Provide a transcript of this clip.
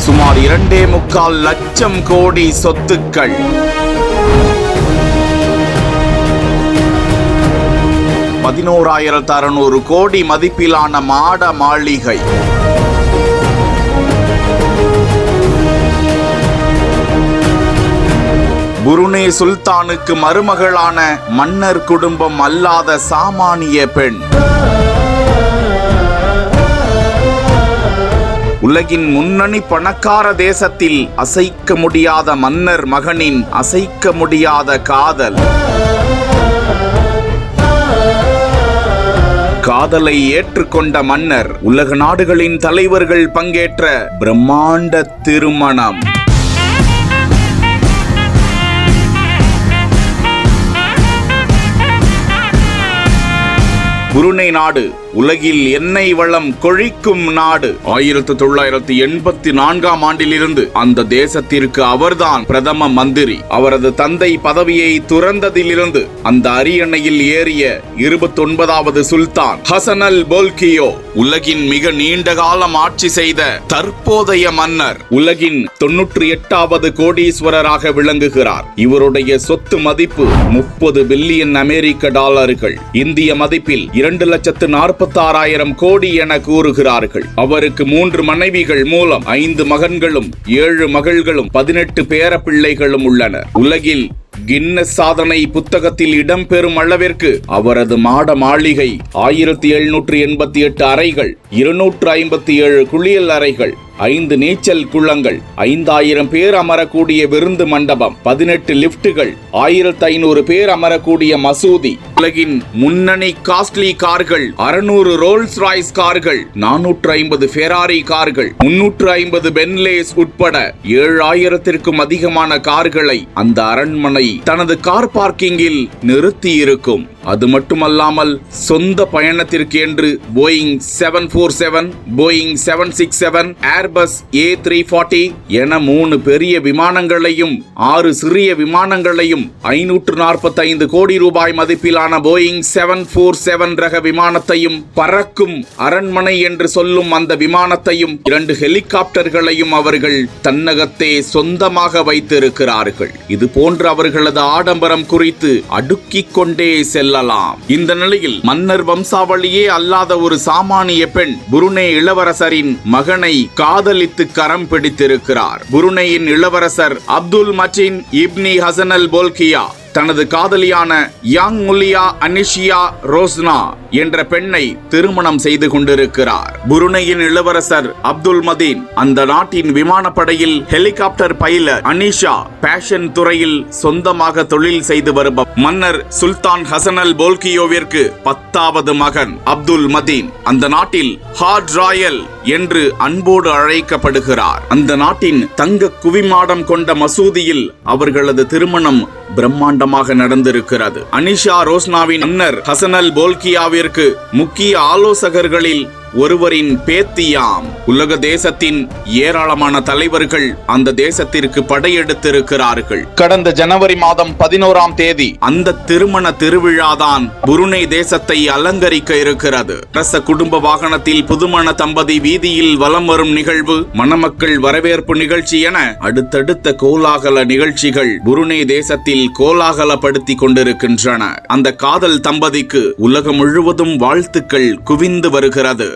சுமார் 2.25 லட்சம் கோடி சொத்துக்கள். $11,600 கோடி மதிப்பிலான மாட மாளிகை. புருனே சுல்தானுக்கு மருமகளான மன்னர் குடும்பம் அல்லாத சாமானிய பெண். உலகின் முன்னணி பணக்கார தேசத்தில் அசைக்க முடியாத மன்னர் மகனின் அசைக்க முடியாத காதல். காதலை ஏற்றுக்கொண்ட மன்னர், உலக நாடுகளின் தலைவர்கள் பங்கேற்ற பிரம்மாண்ட திருமணம். புருனே நாடு உலகில் எண்ணெய் வளம் கொழிக்கும் நாடு. 1984ஆம் ஆண்டிலிருந்து அந்த தேசத்திற்கு அவர்தான் பிரதம மந்திரி. அவரது தந்தை பதவியை துறந்ததிலிருந்து அந்த அரியணையில் ஏறிய 29வது சுல்தான் ஹசன் அல் போல்கியோ உலகின் மிக நீண்ட காலம் ஆட்சி செய்த தற்போதைய மன்னர். உலகின் 98வது கோடீஸ்வரராக விளங்குகிறார். இவருடைய சொத்து மதிப்பு 30 பில்லியன் அமெரிக்க டாலர்கள். இந்திய மதிப்பில் 2,46,000 கோடி என கூறுகிறார்கள். அவருக்கு 3 மனைவிகள் மூலம் 5 மகன்களும் 7 மகள்களும் 18 பேரப்பிள்ளைகளும் உள்ளனர். உலகில் கின்னஸ் சாதனை புத்தகத்தில் இடம்பெறும் அளவிற்கு அவரது மாட மாளிகை 1788 அறைகள், 257 குளியல் அறைகள், 5 நீச்சல் குளங்கள், 5000 பேர் அமரக்கூடிய விருந்து மண்டபம், 18 லிப்டுகள், 1500 பேர் அமரக்கூடிய மசூதி, உலகின் முன்னணி காஸ்ட்லி கார்கள், 600 ரோல்ஸ் ராய்ஸ் கார்கள், 450 ஃபெராரி கார்கள், 350 பென்லேஸ் உட்பட 7000த்திற்கும் அதிகமான கார்களை அந்த அரண்மனை தனது கார் பார்க்கிங்கில் நிறுத்தி இருக்கும். அது மட்டுமல்லாமல் சொந்த பயணத்திற்கு என்று போயிங் 747, போயிங் 767, ஏர்பஸ் A340 என 3 பெரிய விமானங்களையும் 6 சிறிய விமானங்களையும் 545 கோடி ரூபாய் மதிப்பிலான போயிங் 747 ரக விமானத்தையும், பறக்கும் அரண்மனை என்று சொல்லும் அந்த விமானத்தையும், 2 ஹெலிகாப்டர்களையும் அவர்கள் தன்னகத்தே சொந்தமாக வைத்திருக்கிறார்கள். இது போன்ற அவர்களது ஆடம்பரம் குறித்து அடுக்கிக் கொண்டே செல்ல. இந்த நிலையில் மன்னர் வம்சாவளியே அல்லாத ஒரு சாமானிய பெண் புருனே இளவரசரின் மகனை காதலித்து கரம் பிடித்திருக்கிறார். புருனேயின் இளவரசர் அப்துல் மஜீன் இப்னி ஹசன் அல் போல்கியா தனது காதலியான யங் முலியா அனிஷியா ரோஸ்னா என்ற பெண்ணை திருமணம் செய்து கொண்டிருக்கிறார். புருனேயின் இளவரசர் அப்துல் மதீன் அந்த நாட்டின் விமானப்படையில் ஹெலிகாப்டர் பைலட். அனிஷா பேஷன் துறையில் சொந்தமாக தொழில் செய்து வருபவர். மன்னர் சுல்தான் ஹசன் அல் போல்கியோவிற்கு 10வது மகன் அப்துல் மதீன் அந்த நாட்டில் ஹார்ட் ராயல் என்று அன்போடு அழைக்கப்படுகிறார். அந்த நாட்டின் தங்க குவிமாடம் கொண்ட மசூதியில் அவர்களது திருமணம் பிரம்மாண்டமாக நடந்திருக்கிறது. அனிஷா ரோஸ்னாவின் மன்னர் ஹசன் அல் போல்கியாவிற்கு முக்கிய ஆலோசகர்களில் ஒருவரின் பேத்தியாம். உலக தேசத்தின் ஏராளமான தலைவர்கள் அந்த தேசத்திற்கு படையெடுத்திருக்கிறார்கள். கடந்த ஜனவரி மாதம் 11ஆம் தேதி அந்த திருமண திருவிழாதான் புருனே தேசத்தை அலங்கரிக்க இருக்கிறது. அரச குடும்ப வாகனத்தில் புதுமண தம்பதி வீதியில் வலம் வரும் நிகழ்வு, மணமக்கள் வரவேற்பு நிகழ்ச்சி என அடுத்தடுத்த கோலாகல நிகழ்ச்சிகள் புருனே தேசத்தில் கோலாகலப்படுத்திக் கொண்டிருக்கின்றன. அந்த காதல் தம்பதிக்கு உலகம் முழுவதும் வாழ்த்துக்கள் குவிந்து வருகிறது.